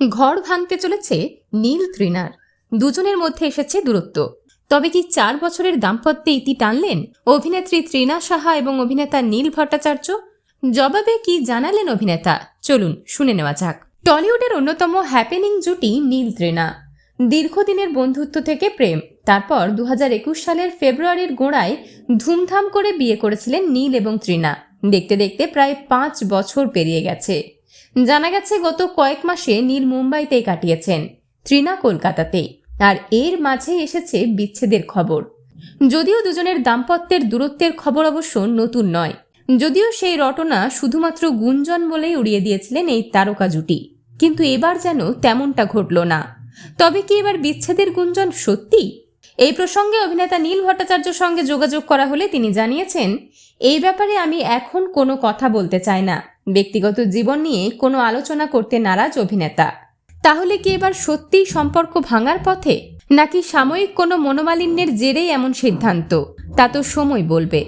ঘর ভাঙতে চলেছে নীল তৃণার। দুজনের মধ্যে এসেছে দূরত্ব। তবে কি 4 বছরের দাম্পত্যে ইতি টানলেন অভিনেত্রী তৃণা সাহা এবং অভিনেতা নীল ভট্টাচার্য? জবাবে কি জানালেন অভিনেতা, চলুন শুনে নেওয়া যাক। টলিউডের অন্যতম হ্যাপেনিং জুটি নীল তৃণা। দীর্ঘদিনের বন্ধুত্ব থেকে প্রেম, তারপর 2021 সালের ফেব্রুয়ারির গোড়ায় ধুমধাম করে বিয়ে করেছিলেন নীল এবং তৃণা। দেখতে দেখতে প্রায় 5 বছর পেরিয়ে গেছে। জানা গেছে গত কয়েক মাসে নীল মুম্বাইতেই কাটিয়েছেন, তৃণা কলকাতাতেই। আর এর মাঝে এসেছে বিচ্ছেদের খবর। যদিও দুজনের দাম্পত্যের দূরত্বের খবর অবশ্য নতুন নয়, যদিও সেই রটনা শুধুমাত্র গুঞ্জন বলেই উড়িয়ে দিয়েছিলেন এই তারকা জুটি, কিন্তু এবার যেন তেমনটা ঘটল না। তবে কি এবার বিচ্ছেদের গুঞ্জন সত্যি? এই প্রসঙ্গে অভিনেতা নীল ভট্টাচার্যের সঙ্গে যোগাযোগ করা হলে তিনি জানিয়েছেন, এই ব্যাপারে আমি এখন কোনো কথা বলতে চাই না। ব্যক্তিগত জীবন নিয়ে কোনো আলোচনা করতে নারাজ অভিনেতা। তাহলে কি এবার সত্যিই সম্পর্ক ভাঙার পথে, নাকি সাময়িক কোনো মনোমালিন্যের জেরেই এমন সিদ্ধান্ত, তা তো সময় বলবে।